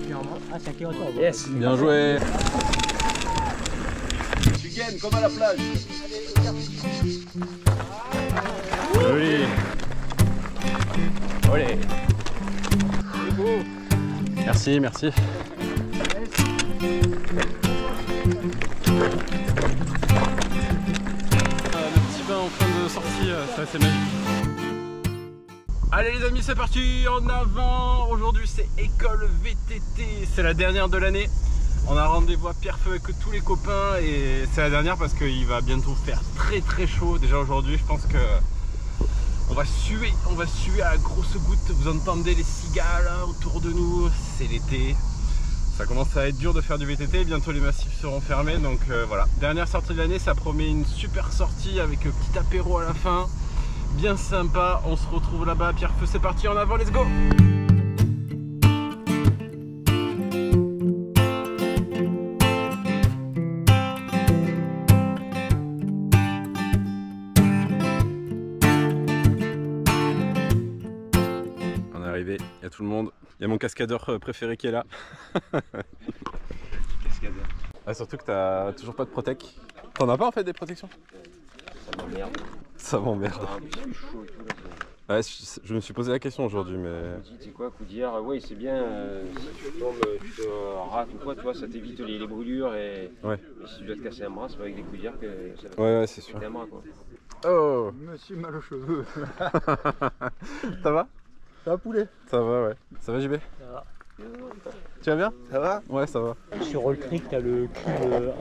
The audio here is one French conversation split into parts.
particulièrement. Ah, c'est un kilomètre. Yes, bien joué. Tu gagnes comme à la plage. Oui. Olé. Merci, merci. Le petit bain en fin de sortie, c'est assez magique. Allez les amis, c'est parti, en avant. Aujourd'hui c'est école VTT, c'est la dernière de l'année. On a rendez-vous à Pierrefeu avec tous les copains et c'est la dernière parce qu'il va bientôt faire très chaud. Déjà aujourd'hui je pense que on va suer à la grosse goutte. Vous entendez les cigales autour de nous, c'est l'été. Ça commence à être dur de faire du VTT, bientôt les massifs seront fermés, donc voilà. Dernière sortie de l'année, ça promet une super sortie avec un petit apéro à la fin. Bien sympa, on se retrouve là-bas à Pierrefeu, c'est parti, en avant, let's go! On est arrivé, il y a tout le monde, il y a mon cascadeur préféré qui est là. Cascadeur. Ah, surtout que t'as toujours pas de protec. T'en as pas en fait des protections? Ça m'emmerde. Ça m'emmerde. Ouais, je me suis posé la question aujourd'hui, mais... Tu sais quoi, faut dire, oui c'est bien, si tu tombes, tu te rates ou quoi, tu vois, ça t'évite les brûlures et... Ouais. Et si tu dois te casser un bras, c'est pas avec des coudières que ça va Ouais, c'est sûr. un bras, quoi. Oh. Monsieur mal aux cheveux. Ça va? Ça va poulet? Ça va, ouais. Ça va JB? Ça va. Tu vas bien? Ça va? Ouais, ça va. Sur Roll Creek, t'as le cube,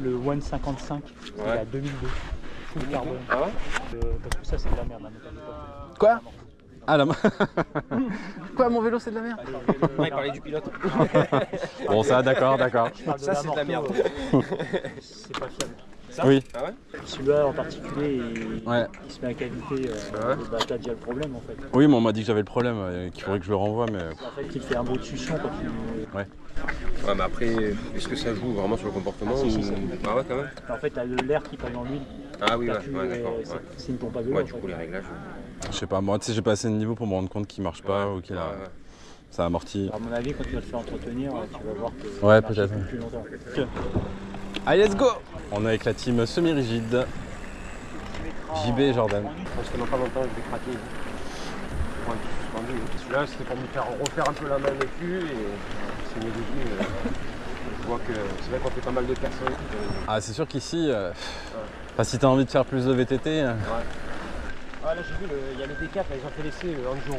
le 155, il est à 2002. Full carbone. Ah ouais? Parce que ça, c'est de la merde. Quoi? Ah la main. Quoi, mon vélo c'est de la merde? Non, il parlait du pilote. Bon, ça, d'accord. Ça, c'est de la merde. C'est pas fiable. Ça? Oui. Ah ouais? Celui-là en particulier, il se met à qualité. Bah, t'as déjà le problème en fait. Oui, mais on m'a dit que j'avais le problème, qu'il faudrait que je le renvoie, mais... En fait, il fait un beau de succion quand il... Ouais. Ouais, mais après, est-ce que ça joue vraiment sur le comportement Si, ou... ça. Ah ouais, quand même? En fait, t'as l'air qui passe dans l'huile. Ah oui, ouais, T'as plus, d'accord. Ouais. C'est une pompe à vélo. Ouais, en du fait. coup, les réglages... Je sais pas, moi, tu sais, j'ai pas assez de niveau pour me rendre compte qu'il marche pas ou qu'il a... Ça amortit. À mon avis, quand tu vas le faire entretenir, tu vas voir que... Ouais, ça marche peut-être. plus longtemps. Allez, let's go! On est avec la team semi-rigide. JB et Jordan. Parce que dans pas longtemps, je vais craquer. Ouais, suspendu. Celui-là, c'était pour me faire refaire un peu la main dessus et c'est mes débuts. Je vois que c'est vrai qu'on fait pas mal de personnes. Ah, c'est sûr qu'ici, si t'as envie de faire plus de VTT... Ah, là, j'ai vu, il y a les décapes, ils ont fait l'essai, le Angero.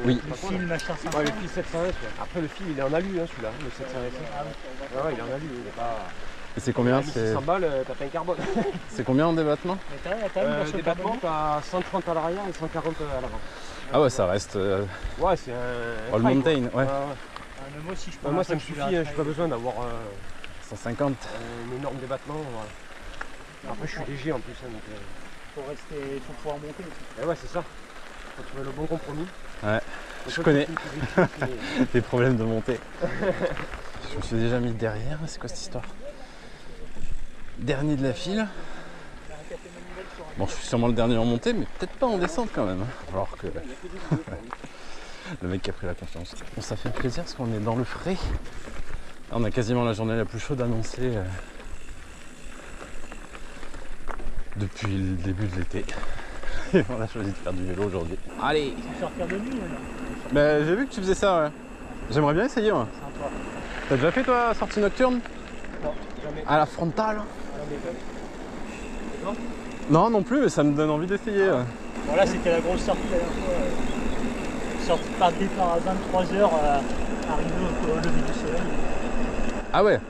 Oui. Le fil machin 500. Ouais, le fil 700S. Après, le fil, il est en alu, hein, celui-là, le 700S. Ouais, il est en alu, il est pas. Et c'est combien? 600 balles, t'as pas un carbone. C'est combien en débattement? Débattement, t'as 130 à l'arrière et 140 à l'avant. Ah ouais, ça reste... Ouais, c'est un. All mountain, ouais. Mais moi, si je peux Moi, ça me suffit, j'ai pas besoin d'avoir 150. un énorme débattement. Après, je suis léger en plus. Hein, donc, faut pouvoir monter aussi. et ouais, c'est ça. Faut trouver le bon compromis. Ouais, Donc, je connais et... les problèmes de montée. Je me suis déjà mis derrière, c'est quoi cette histoire? Dernier de la file. Bon, je suis sûrement le dernier en montée, mais peut-être pas en descente quand même. Alors que le mec qui a pris la confiance. Bon, ça fait plaisir parce qu'on est dans le frais. Là, on a quasiment la journée la plus chaude annoncée depuis le début de l'été. Et on a choisi de faire du vélo aujourd'hui. Allez! Sortir de nuit, Mais j'ai vu que tu faisais ça, ouais. J'aimerais bien essayer, moi. sympa. T'as déjà fait toi sortie nocturne? Non, jamais. À la frontale? Non. Non plus, mais ça me donne envie d'essayer. Bon, là, c'était la grosse sortie la dernière fois. Sortie par départ à 23h, arrivé au lever du soleil. Ah ouais?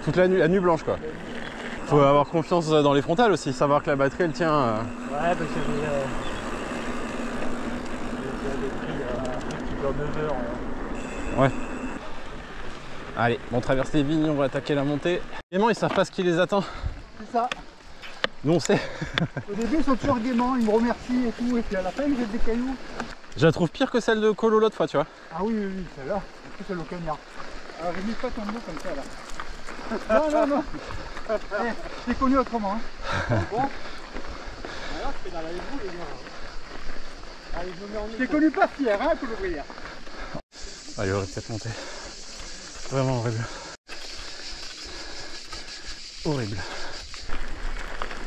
Toute la nuit blanche quoi. Faut avoir confiance dans les frontales aussi, savoir que la batterie elle tient. Ouais, parce que j'ai pris un truc qui dure 9h. Ouais. Allez, on traverse les vignes, on va attaquer la montée. Gaiement, ils savent pas ce qui les attend. C'est ça. Nous on sait. Au début ils sont toujours gaiement, ils me remercient et tout, et puis à la fin ils jettent des cailloux. Je la trouve pire que celle de Colo l'autre fois, tu vois. Ah oui, celle-là, c'est celle au cagnard. Alors j'ai mis pas ton mot comme ça là. Non. Je l'ai connu autrement. Hein. Bon. Alors c'est dans la boue les gars. Allez, je t'ai connu pas fier, hein, Colo Brière. Ah, il aurait peut-être monté. Vraiment horrible. Horrible.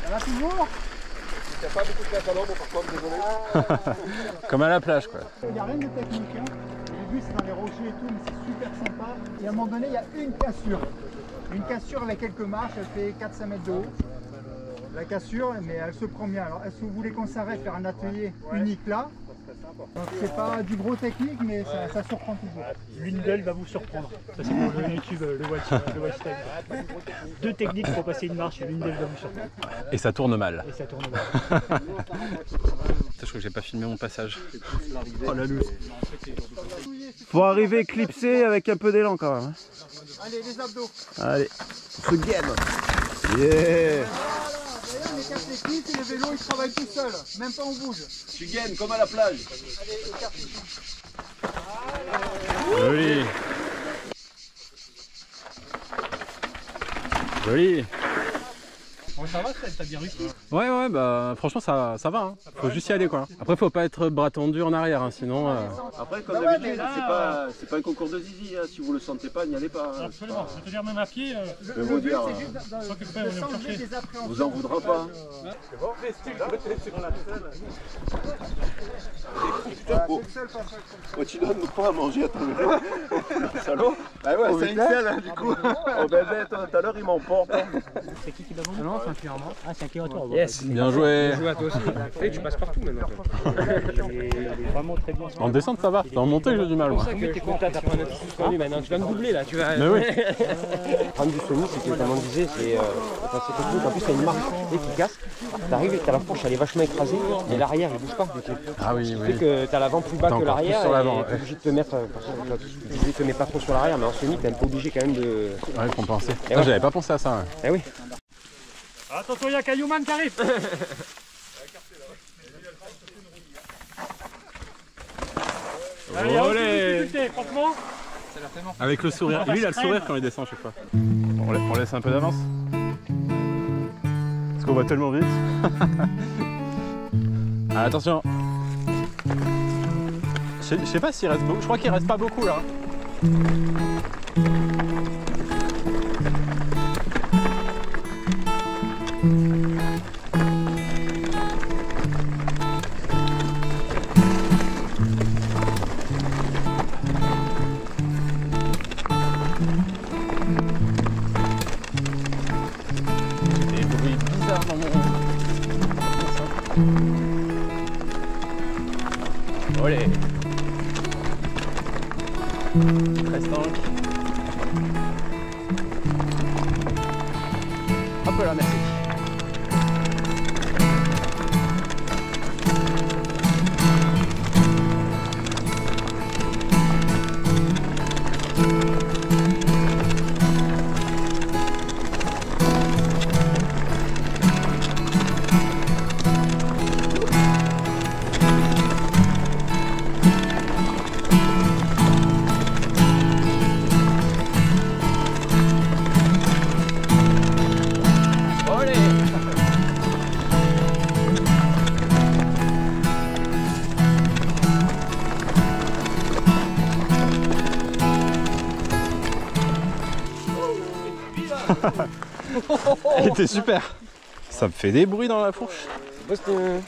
Ça va toujours? Il n'y a pas beaucoup de place à l'ombre par contre, désolé. Comme à la plage quoi. Il n'y a rien de technique. Hein. Au début c'est dans les rochers et tout, mais c'est super sympa. Et à un moment donné, il y a une cassure. Une cassure avec quelques marches, elle fait 4-5 mètres de haut. La cassure, mais elle se prend bien. Alors, est-ce que vous voulez qu'on s'arrête faire un atelier unique là? Donc c'est pas du gros technique, mais ça surprend toujours. L'Undel va vous surprendre. Ça c'est pour le YouTube, le watch time. 2 techniques pour passer une marche et l'Undel va vous surprendre. Et ça tourne mal. Et ça tourne mal. Je crois que j'ai pas filmé mon passage. Oh la loose. Faut arriver clipsé avec un peu d'élan quand même. Allez, les abdos. Allez, on se gaine. Yeah. D'ailleurs, les casse les cuisses et le vélo, ils travaillent tout seuls. Même pas on bouge. Tu gagnes comme à la plage. Allez, écarte les cuisses. Joli. Joli. Bon, ça va, t'as bien réussi. Ouais, bah franchement ça va. Hein. Faut juste y aller quoi. Après faut pas être bras tendu en arrière, hein, sinon. Après, comme d'habitude, c'est pas un concours de zizi. Hein. Si vous le sentez pas, n'y allez pas. Hein. Absolument, je veux dire même à pied. Le vous but, dire, c'est juste de s'enlever des appréhensions. Vous en voudra pas. Oh, tu donnes quoi à manger à ton vélo? Salaud. Bah ouais, c'est Excel hein, du coup. Oh bébé, tout à l'heure il m'emporte. C'est qui va monter? Non, c'est un client à moi. Ah, c'est un qui à toi. Yes. Bien joué. Bien joué à toi aussi. Et tu passes partout maintenant. Il est vraiment très bien. En descente ça va. En montée j'ai du mal moi. C'est pour ça que t'es content, t'as pris un petit suspendu maintenant. Tu vas me doubler là. Tu vas. Mais oui. Le problème du semi, c'est que comme on disait, c'est technique. En plus, t'as une marche qui casse. T'arrives et t'as la fourche, elle est vachement écrasée. Mais l'arrière, il bouge pas. Du coup. Ah oui, Ce qui fait que t'as l'avant plus bas T'es que encore l'arrière. plus sur l'avant, Et t'es obligé de te mettre. Tu te mets pas trop sur l'arrière, mais en semi, t'es un peu obligé quand même de. Ouais, compenser. Et Ah, ouais. j'avais pas pensé à ça. Ouais. Eh oui. Attention, il y a Caillouman qui arrive. Allez, Olé. franchement. Avec le sourire. Lui il a le sourire quand il descend chaque fois. On laisse un peu d'avance. Parce qu'on va tellement vite. Ah, attention. Je sais pas s'il reste beaucoup. Je crois qu'il reste pas beaucoup là. Des bruits bizarres dans mon... Olé. Très stank. Hop là, merci. Elle était super. Ça me fait des bruits dans la fourche.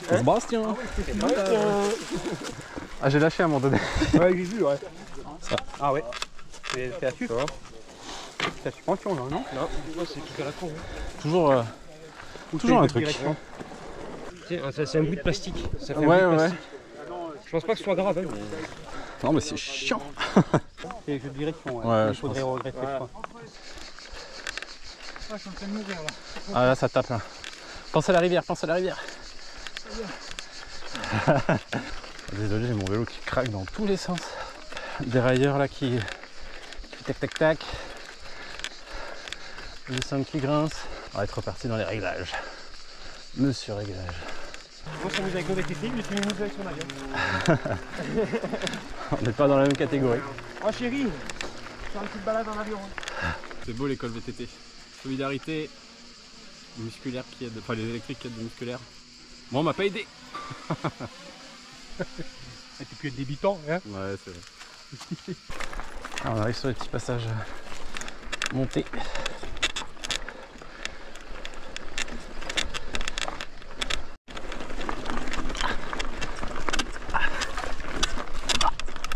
Sébastien. Ah, j'ai lâché à un moment donné. Ouais, j'ai vu, ouais. Ça. Ah ouais. T'es à suivre. T'es à suspension là, non? Non, c'est tout à la con. Toujours, toujours un truc. C'est un bout de plastique. Ça fait Ouais, un bout de ouais. plastique. Je pense pas que ce soit grave. Hein, mais... Non, mais c'est chiant. C'est jeu de direction. Ouais, il je faudrait pense. regretter, je crois. Ah, je suis en train de mourir là. Ah là, ça tape là. Pense à la rivière, pense à la rivière. Désolé, j'ai mon vélo qui craque dans tous les sens. Des railleurs là qui tac tac tac. Le descente qui grince. On va être reparti dans les réglages. Monsieur réglage. Moi, je suis avec le VTT, mais tu nous avec son avion. On n'est pas dans la même catégorie. Oh chérie, faire une petite balade en avion. C'est beau l'école VTT. Solidarité musculaire qui aide, enfin les électriques qui aident le musculaire. Moi on m'a pas aidé. Et puis plus être débutant, hein. Ouais, c'est vrai. Alors, on arrive sur les petits passages montés.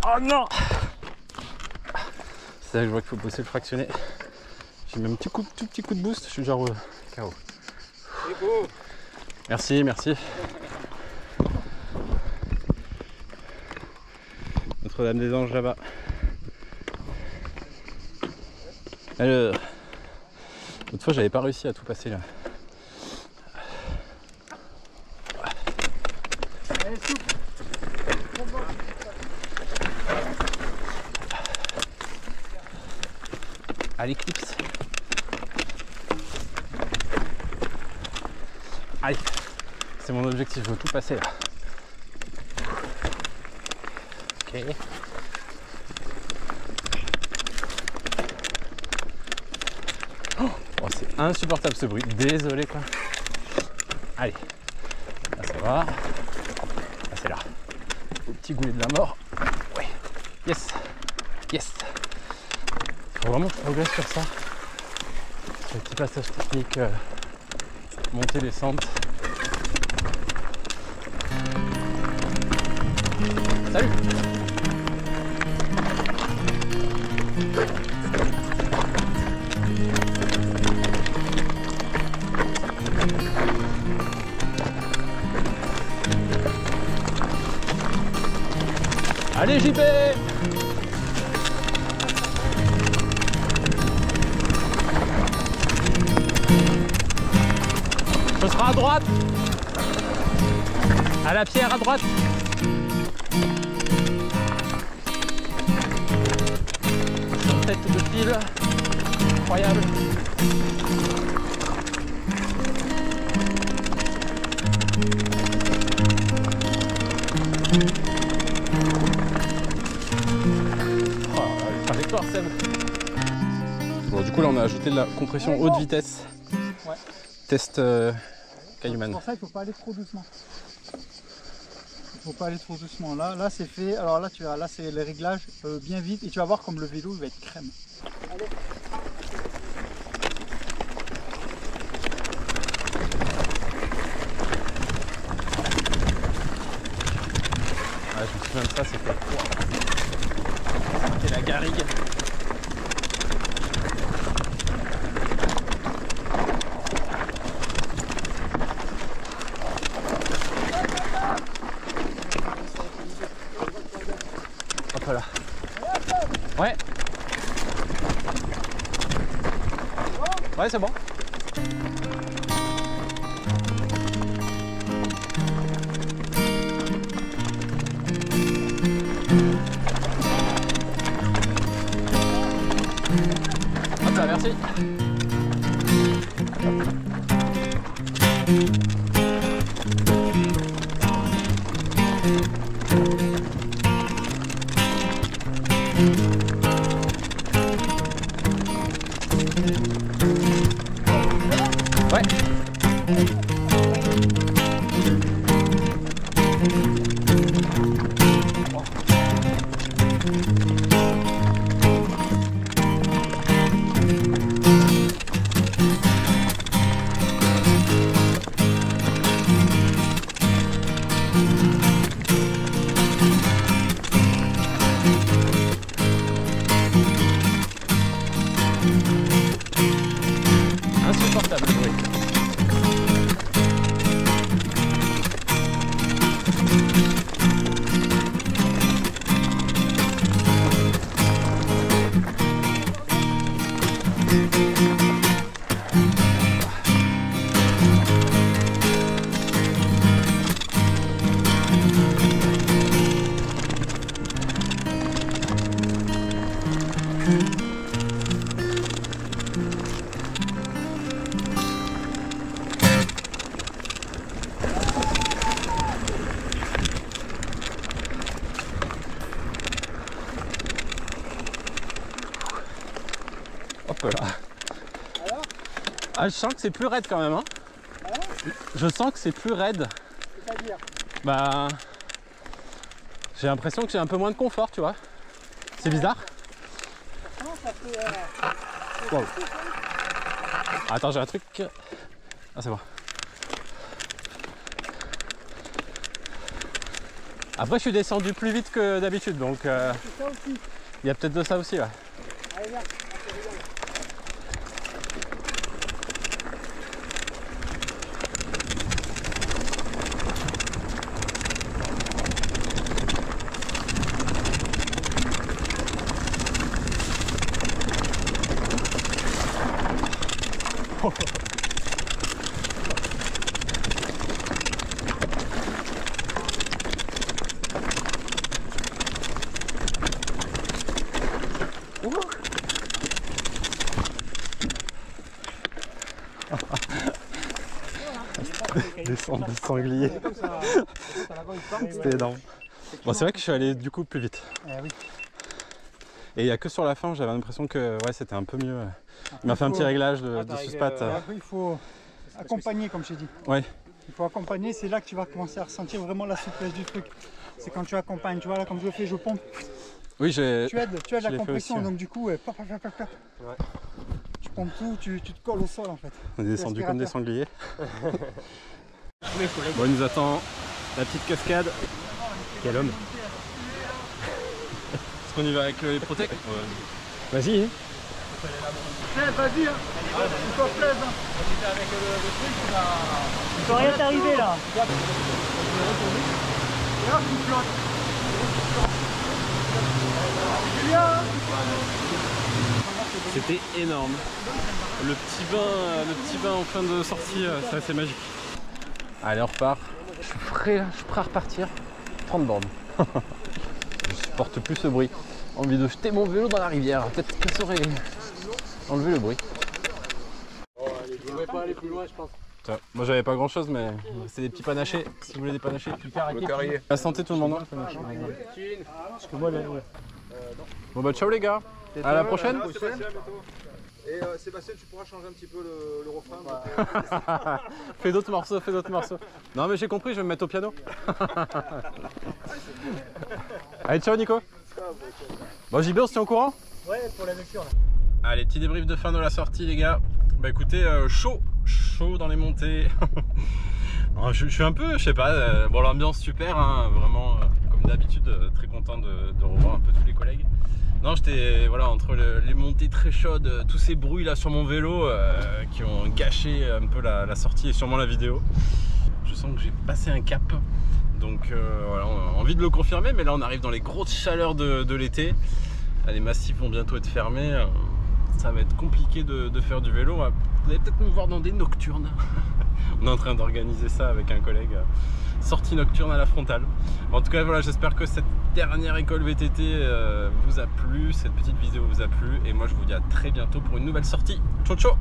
Oh non! C'est là que je vois qu'il faut bosser le fractionné. J'ai mis un tout petit coup de boost, je suis genre KO. Merci, merci. Notre-Dame-des-Anges là-bas. Alors, l'autre fois j'avais pas réussi à tout passer là. Allez, souple. À l'éclipse. Allez, c'est mon objectif, je veux tout passer là. Ok. Oh, c'est insupportable ce bruit, désolé quoi. Allez, là ça va. Là c'est là. Au petit goulet de la mort. Ouais. Yes. Yes. Faut vraiment que je progresse sur ça. Sur les petits passages techniques, montée, descente. Salut! Allez JP! Ce sera à droite. À la pierre à droite. Tête de fil. Incroyable. Oh, la trajectoire, Seb. Bon, du coup là on a ajouté de la compression haute vitesse. Ouais. Test Cayman. Pour ça, il faut pas aller trop doucement. Il faut pas aller trop doucement. Là c'est fait. Alors là, tu verras, là c'est les réglages bien vite et tu vas voir comme le vélo il va être crème. Allez. Ouais, je me souviens de ça, c'était la garrigue. Hop là. Ouais. Ouais, c'est bon. Hop là, merci. Ouais. Insupportable le bruit. Hop là. Alors, Ah, je sens que c'est plus raide quand même. Hein. Je sens que c'est plus raide. c'est-à-dire, Bah, j'ai l'impression que j'ai un peu moins de confort, tu vois. C'est bizarre. Wow. Attends, j'ai un truc. Ah, c'est bon. Après, je suis descendu plus vite que d'habitude, donc il y a peut-être de ça aussi. Ouais. Allez, viens. Descendre des sangliers. C'était énorme. Bon, c'est vrai que je suis allé du coup plus vite. Oui. Et il n'y a que sur la fin, j'avais l'impression que ouais, c'était un peu mieux. Il m'a fait un petit réglage de suspat. Après, il faut accompagner, comme je t'ai dit. Ouais. Il faut accompagner, c'est là que tu vas commencer à ressentir vraiment la souplesse du truc. C'est quand tu accompagnes, tu vois, là, comme je le fais, je pompe. Oui, tu aides la compression, aussi, donc du coup, pop. Ouais. Tu pompes tout, tu te colles au sol en fait. On est descendu comme des sangliers. Bon, il nous attend la petite cascade. Quel homme. Est-ce qu'on y va avec les Protec? Vas-y. Vas-y, hein. Encore 13 hein. Il peut rien t'arriver là. C'était énorme. Le petit bain en fin de sortie, c'est assez magique. Allez, on repart. Je suis prêt à repartir. 30 bornes. Je supporte plus ce bruit. Envie de jeter mon vélo dans la rivière. Peut-être que ça aurait enlevé le bruit. Je ne vais pas aller plus loin, je pense. Tiens, moi j'avais pas grand chose, mais c'est des petits panachés. Si vous voulez des panachés, Le carrier. la santé tout le monde. Parce que moi, là, ouais. Bon bah ciao les gars. À la prochaine. Et Sébastien, tu pourras changer un petit peu le refrain. Fais d'autres morceaux, Non mais j'ai compris, je vais me mettre au piano. Allez, ciao Nico. Bon JB, on se tient au courant? Ouais, pour la lecture là. Allez, petit débrief de fin de la sortie les gars. Bah écoutez, chaud dans les montées. Je suis un peu, je sais pas, bon l'ambiance super, hein, vraiment comme d'habitude, très content de revoir un peu tous les collègues. Non, j'étais voilà, entre les montées très chaudes, tous ces bruits là sur mon vélo qui ont gâché un peu la sortie et sûrement la vidéo. Je sens que j'ai passé un cap, donc voilà, on a envie de le confirmer, mais là on arrive dans les grosses chaleurs de l'été. Les massifs vont bientôt être fermés, ça va être compliqué de faire du vélo. Vous allez peut-être me voir dans des nocturnes. On est en train d'organiser ça avec un collègue. Sortie nocturne à la frontale. En tout cas voilà, j'espère que cette dernière école VTT vous a plu, cette petite vidéo vous a plu, et moi je vous dis à très bientôt pour une nouvelle sortie. Ciao ciao.